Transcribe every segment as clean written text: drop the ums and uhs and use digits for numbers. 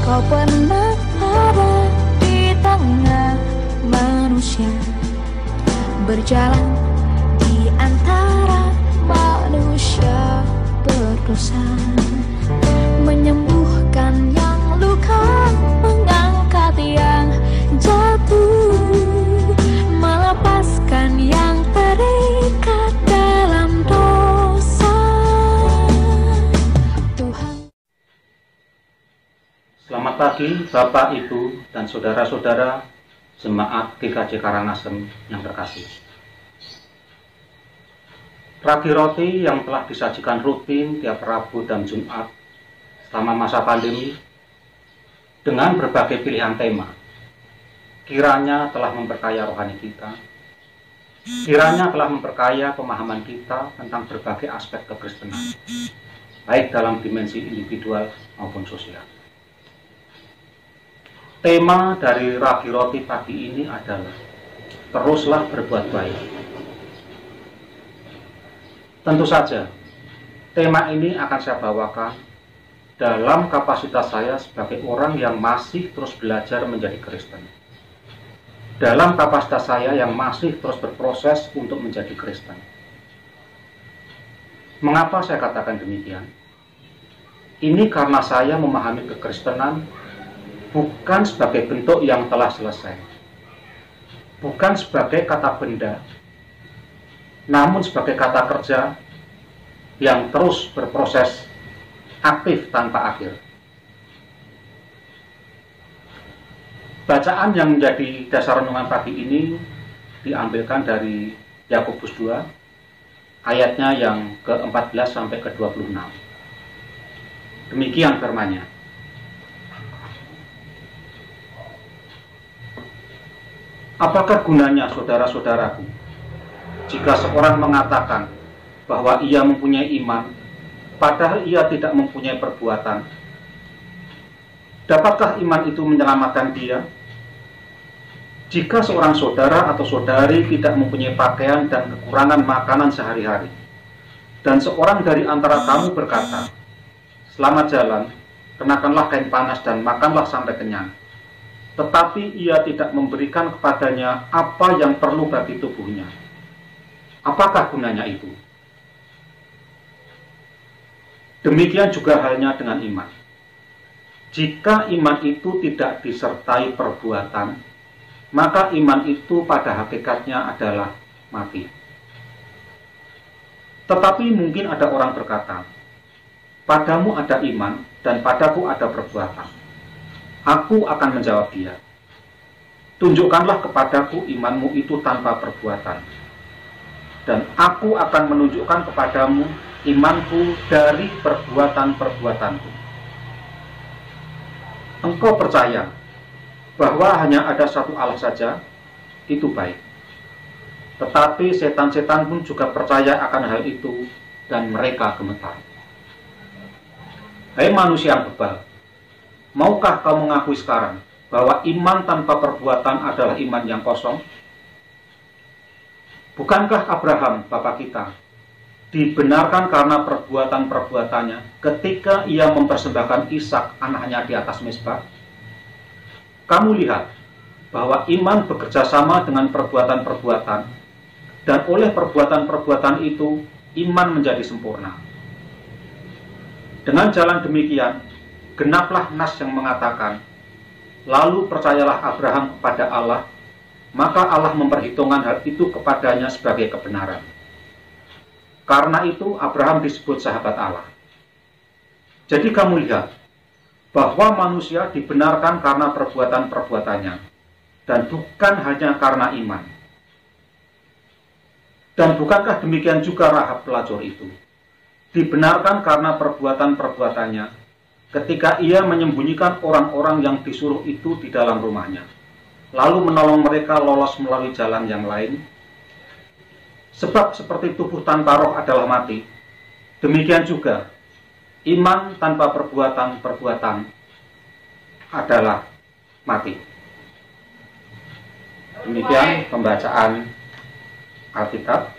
Kau pernah ada di tengah manusia, berjalan di antara manusia berdosa, menyembuhkan yang luka, mengangkat yang jatuh, melepaskan yang terikat dalam dosa. Tuhan. Selamat pagi Bapak, Ibu, dan saudara-saudara Jemaat GKJ Karangasem yang terkasih. Ragi roti yang telah disajikan rutin tiap Rabu dan Jumat selama masa pandemi dengan berbagai pilihan tema, kiranya telah memperkaya rohani kita, kiranya telah memperkaya pemahaman kita tentang berbagai aspek kekristenan, baik dalam dimensi individual maupun sosial. Tema dari Ragi Roti pagi ini adalah teruslah berbuat baik. Tentu saja, tema ini akan saya bawakan dalam kapasitas saya sebagai orang yang masih terus belajar menjadi Kristen. Dalam kapasitas saya yang masih terus berproses untuk menjadi Kristen. Mengapa saya katakan demikian? Ini karena saya memahami kekristenan bukan sebagai bentuk yang telah selesai, bukan sebagai kata benda, namun sebagai kata kerja yang terus berproses aktif tanpa akhir. Bacaan yang menjadi dasar renungan pagi ini diambilkan dari Yakobus 2, ayatnya yang ke-14 sampai ke-26. Demikian firman-Nya. Apakah gunanya, saudara-saudaraku, jika seorang mengatakan bahwa ia mempunyai iman, padahal ia tidak mempunyai perbuatan? Dapatkah iman itu menyelamatkan dia? Jika seorang saudara atau saudari tidak mempunyai pakaian dan kekurangan makanan sehari-hari, dan seorang dari antara kamu berkata, "Selamat jalan, kenakanlah kain panas dan makanlah sampai kenyang," tetapi ia tidak memberikan kepadanya apa yang perlu bagi tubuhnya, apakah gunanya itu? Demikian juga halnya dengan iman. Jika iman itu tidak disertai perbuatan, maka iman itu pada hakikatnya adalah mati. Tetapi mungkin ada orang berkata, "Padamu ada iman dan padaku ada perbuatan." Aku akan menjawab dia, "Tunjukkanlah kepadaku imanmu itu tanpa perbuatan, dan aku akan menunjukkan kepadamu imanku dari perbuatan-perbuatanku." Engkau percaya bahwa hanya ada satu Allah saja, itu baik. Tetapi setan-setan pun juga percaya akan hal itu, dan mereka gemetar. Hai manusia yang bebal, maukah kau mengakui sekarang bahwa iman tanpa perbuatan adalah iman yang kosong? Bukankah Abraham, bapak kita, dibenarkan karena perbuatan-perbuatannya ketika ia mempersembahkan Ishak anaknya di atas mezbah? Kamu lihat bahwa iman bekerja sama dengan perbuatan-perbuatan, dan oleh perbuatan-perbuatan itu iman menjadi sempurna. Dengan jalan demikian, genaplah nas yang mengatakan, "Lalu percayalah Abraham kepada Allah, maka Allah memperhitungkan hal itu kepadanya sebagai kebenaran." Karena itu Abraham disebut sahabat Allah. Jadi kamu lihat bahwa manusia dibenarkan karena perbuatan-perbuatannya, dan bukan hanya karena iman. Dan bukankah demikian juga Rahab pelacur itu? Dibenarkan karena perbuatan-perbuatannya, ketika ia menyembunyikan orang-orang yang disuruh itu di dalam rumahnya, lalu menolong mereka lolos melalui jalan yang lain. Sebab seperti tubuh tanpa roh adalah mati, demikian juga iman tanpa perbuatan-perbuatan adalah mati. Demikian pembacaan Alkitab.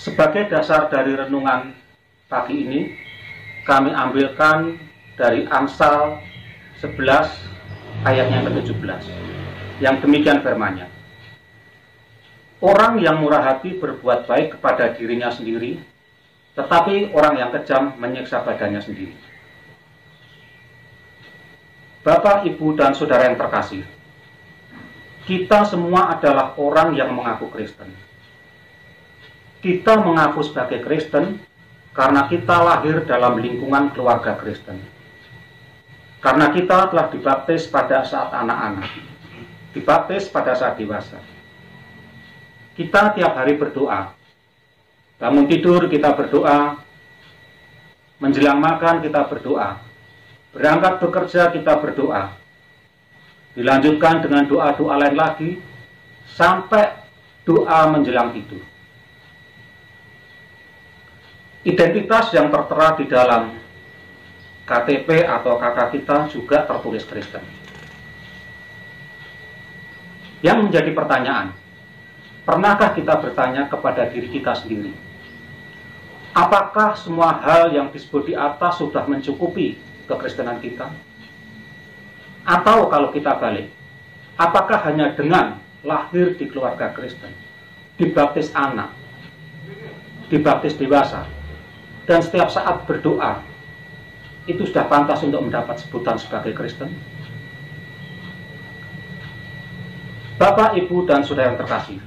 Sebagai dasar dari renungan pagi ini, kami ambilkan dari Amsal 11 ayatnya ke-17 yang demikian firman-Nya. Orang yang murah hati berbuat baik kepada dirinya sendiri, tetapi orang yang kejam menyiksa badannya sendiri. Bapak, Ibu, dan Saudara yang terkasih, kita semua adalah orang yang mengaku Kristen. Kita mengaku sebagai Kristen karena kita lahir dalam lingkungan keluarga Kristen. Karena kita telah dibaptis pada saat anak-anak, dibaptis pada saat dewasa. Kita tiap hari berdoa. Bangun tidur kita berdoa, menjelang makan kita berdoa, berangkat bekerja kita berdoa, dilanjutkan dengan doa-doa lain lagi, sampai doa menjelang tidur. Identitas yang tertera di dalam KTP atau KK kita juga tertulis Kristen. Yang menjadi pertanyaan, pernahkah kita bertanya kepada diri kita sendiri, apakah semua hal yang disebut di atas sudah mencukupi kekristenan kita? Atau kalau kita balik, apakah hanya dengan lahir di keluarga Kristen, dibaptis anak, dibaptis dewasa, dan setiap saat berdoa, itu sudah pantas untuk mendapat sebutan sebagai Kristen? Bapak, Ibu, dan Saudara yang terkasih,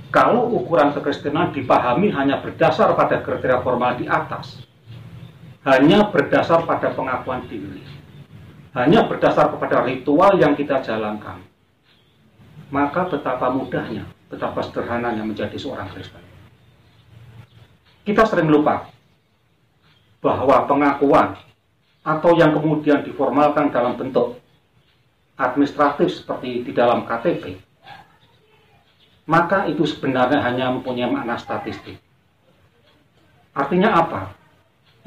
kalau ukuran kekristenan dipahami hanya berdasar pada kriteria formal di atas, hanya berdasar pada pengakuan diri, hanya berdasar kepada ritual yang kita jalankan, maka betapa mudahnya, betapa sederhananya menjadi seorang Kristen. Kita sering lupa bahwa pengakuan atau yang kemudian diformalkan dalam bentuk administratif seperti di dalam KTP, maka itu sebenarnya hanya mempunyai makna statistik. Artinya apa?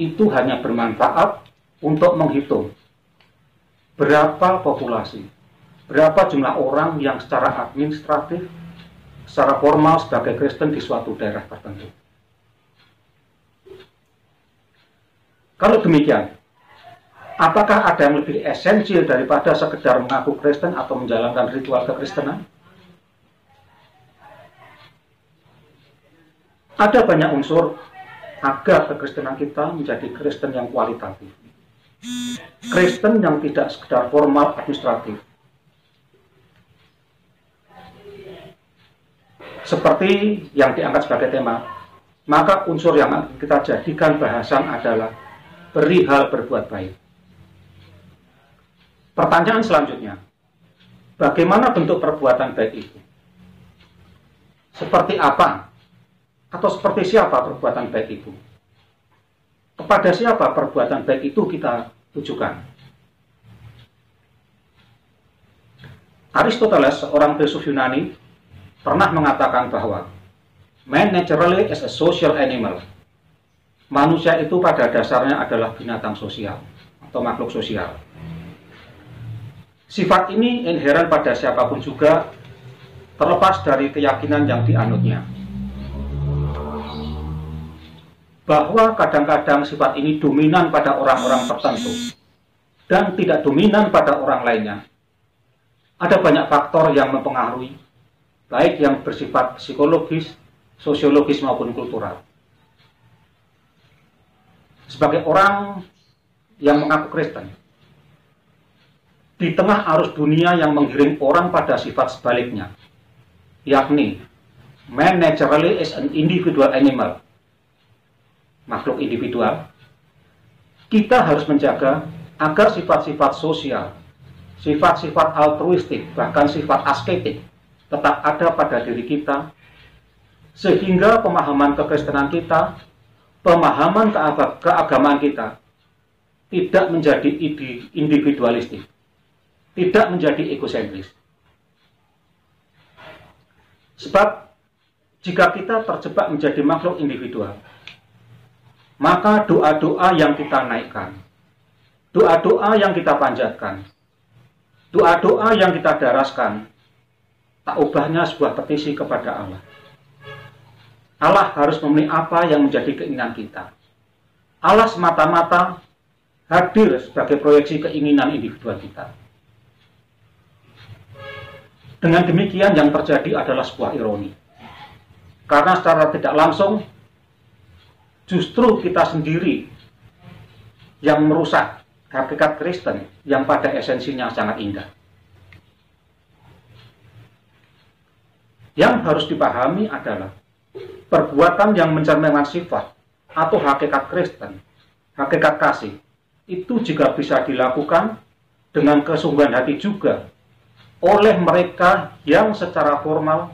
Itu hanya bermanfaat untuk menghitung berapa populasi, berapa jumlah orang yang secara administratif, secara formal sebagai Kristen di suatu daerah tertentu. Kalau demikian, apakah ada yang lebih esensial daripada sekedar mengaku Kristen atau menjalankan ritual kekristenan? Ada banyak unsur agar kekristenan kita menjadi Kristen yang kualitatif. Kristen yang tidak sekedar formal administratif. Seperti yang diangkat sebagai tema, maka unsur yang kita jadikan bahasan adalah perihal berbuat baik. Pertanyaan selanjutnya, bagaimana bentuk perbuatan baik itu? Seperti apa? Atau seperti siapa perbuatan baik itu? Kepada siapa perbuatan baik itu kita tujukan? Aristoteles, seorang filsuf Yunani, pernah mengatakan bahwa man naturally is a social animal. Manusia itu pada dasarnya adalah binatang sosial atau makhluk sosial. Sifat ini inheren pada siapapun juga, terlepas dari keyakinan yang dianutnya. Bahwa kadang-kadang sifat ini dominan pada orang-orang tertentu dan tidak dominan pada orang lainnya. Ada banyak faktor yang mempengaruhi, baik yang bersifat psikologis, sosiologis maupun kultural. Sebagai orang yang mengaku Kristen, di tengah arus dunia yang menggiring orang pada sifat sebaliknya, yakni man naturally is an individual animal, makhluk individual, kita harus menjaga agar sifat-sifat sosial, sifat-sifat altruistik, bahkan sifat asketik tetap ada pada diri kita, sehingga pemahaman kekristenan kita, pemahaman keagamaan kita tidak menjadi individualistik, tidak menjadi egosentris. Sebab jika kita terjebak menjadi makhluk individual, maka doa-doa yang kita naikkan, doa-doa yang kita panjatkan, doa-doa yang kita daraskan, tak ubahnya sebuah petisi kepada Allah. Allah harus memenuhi apa yang menjadi keinginan kita. Allah semata-mata hadir sebagai proyeksi keinginan individual kita. Dengan demikian yang terjadi adalah sebuah ironi. Karena secara tidak langsung, justru kita sendiri yang merusak hakikat Kristen yang pada esensinya sangat indah. Yang harus dipahami adalah perbuatan yang mencerminkan sifat atau hakikat Kristen, hakikat kasih, itu juga bisa dilakukan dengan kesungguhan hati juga oleh mereka yang secara formal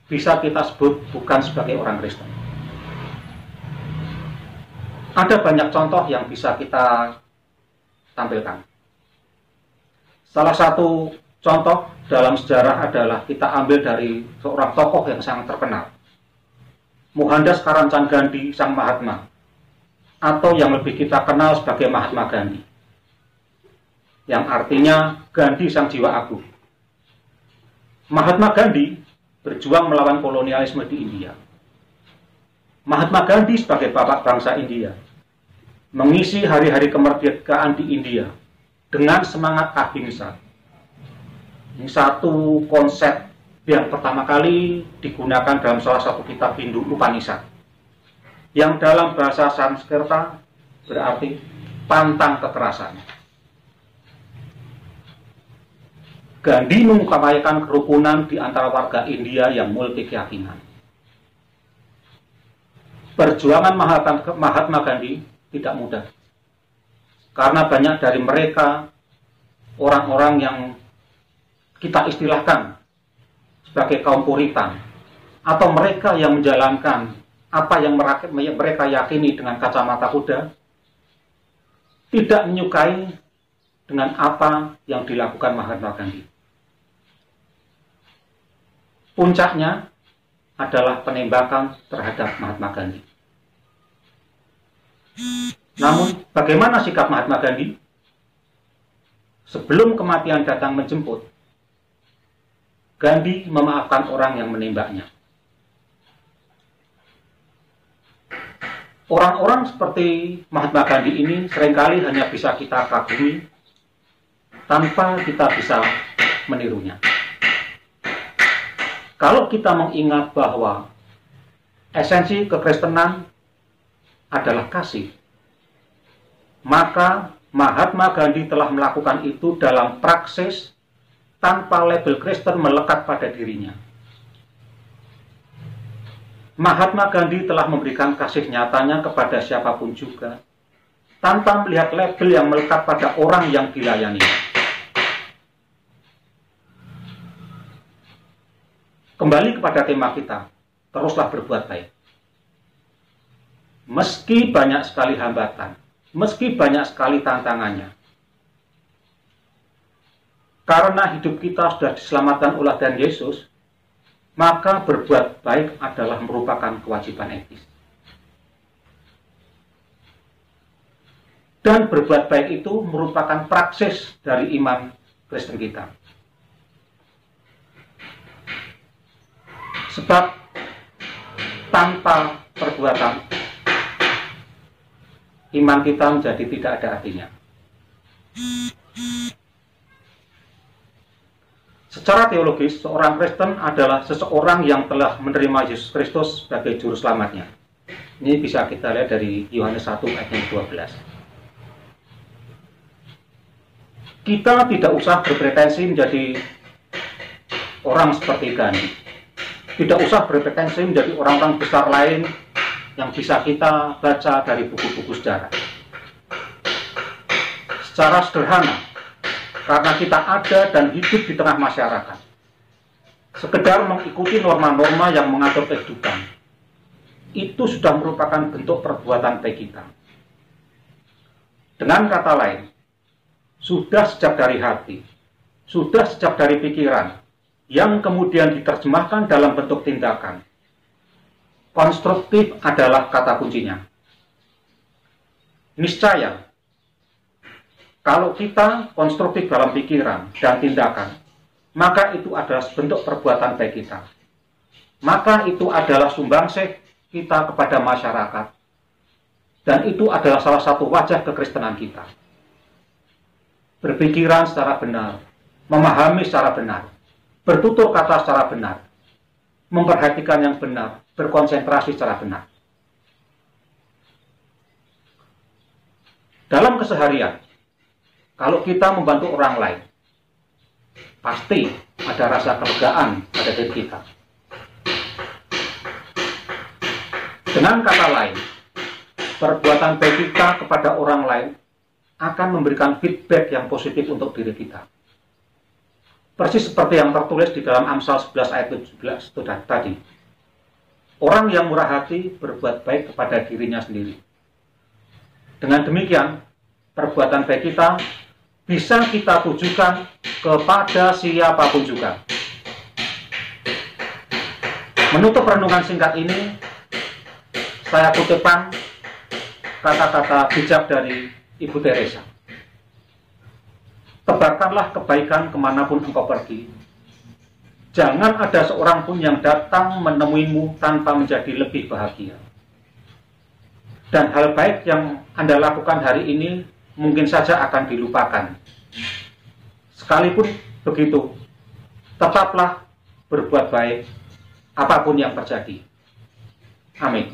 bisa kita sebut bukan sebagai orang Kristen. Ada banyak contoh yang bisa kita tampilkan. Salah satu contoh dalam sejarah adalah kita ambil dari seorang tokoh yang sangat terkenal, Mohandas Karamchand Gandhi, Sang Mahatma, atau yang lebih kita kenal sebagai Mahatma Gandhi, yang artinya Gandhi Sang Jiwa Agung. Mahatma Gandhi berjuang melawan kolonialisme di India. Mahatma Gandhi sebagai bapak bangsa India mengisi hari-hari kemerdekaan di India dengan semangat ahimsa. Ini satu konsep yang pertama kali digunakan dalam salah satu kitab Hindu, Upanishad, yang dalam bahasa Sanskerta berarti pantang kekerasan. Gandhi mengupayakan kerukunan di antara warga India yang multi keyakinan. Perjuangan Mahatma Gandhi tidak mudah, karena banyak dari mereka orang-orang yang kita istilahkan sebagai kaum Puritan, atau mereka yang menjalankan apa yang mereka yakini dengan kacamata kuda, tidak menyukai dengan apa yang dilakukan Mahatma Gandhi. Puncaknya adalah penembakan terhadap Mahatma Gandhi. Namun, bagaimana sikap Mahatma Gandhi? Sebelum kematian datang menjemput, Gandhi memaafkan orang yang menembaknya. Orang-orang seperti Mahatma Gandhi ini seringkali hanya bisa kita kagumi tanpa kita bisa menirunya. Kalau kita mengingat bahwa esensi kekristenan adalah kasih, maka Mahatma Gandhi telah melakukan itu dalam praksis tanpa label Kristen melekat pada dirinya. Mahatma Gandhi telah memberikan kasih nyatanya kepada siapapun juga, tanpa melihat label yang melekat pada orang yang dilayani. Kembali kepada tema kita, teruslah berbuat baik. Meski banyak sekali hambatan, meski banyak sekali tantangannya, karena hidup kita sudah diselamatkan oleh Tuhan Yesus, maka berbuat baik adalah merupakan kewajiban etis. Dan berbuat baik itu merupakan praksis dari iman Kristen kita. Sebab tanpa perbuatan, iman kita menjadi tidak ada artinya. Secara teologis, seorang Kristen adalah seseorang yang telah menerima Yesus Kristus sebagai juru selamatnya. Ini bisa kita lihat dari Yohanes 1 ayat 12. Kita tidak usah berpretensi menjadi orang seperti Gandhi. Tidak usah berpretensi menjadi orang-orang besar lain yang bisa kita baca dari buku-buku sejarah. Secara sederhana, karena kita ada dan hidup di tengah masyarakat, sekedar mengikuti norma-norma yang mengatur kehidupan, itu sudah merupakan bentuk perbuatan baik kita. Dengan kata lain, sudah sejak dari hati, sudah sejak dari pikiran, yang kemudian diterjemahkan dalam bentuk tindakan. Konstruktif adalah kata kuncinya. Niscaya, kalau kita konstruktif dalam pikiran dan tindakan, maka itu adalah bentuk perbuatan baik kita. maka itu adalah sumbangsih kita kepada masyarakat. Dan itu adalah salah satu wajah kekristenan kita. Berpikiran secara benar, memahami secara benar, bertutur kata secara benar, memperhatikan yang benar, berkonsentrasi secara benar. Dalam keseharian, kalau kita membantu orang lain, pasti ada rasa kelegaan pada diri kita. Dengan kata lain, perbuatan baik kita kepada orang lain akan memberikan feedback yang positif untuk diri kita. Persis seperti yang tertulis di dalam Amsal 11 ayat 17 itu tadi. Orang yang murah hati berbuat baik kepada dirinya sendiri. Dengan demikian, perbuatan baik kita bisa kita tujukan kepada siapapun juga. Menutup renungan singkat ini, saya kutipkan kata-kata bijak dari Ibu Teresa. Tebarkanlah kebaikan kemanapun engkau pergi. Jangan ada seorang pun yang datang menemuimu tanpa menjadi lebih bahagia. Dan hal baik yang Anda lakukan hari ini mungkin saja akan dilupakan. Sekalipun begitu, tetaplah berbuat baik apapun yang terjadi. Amin.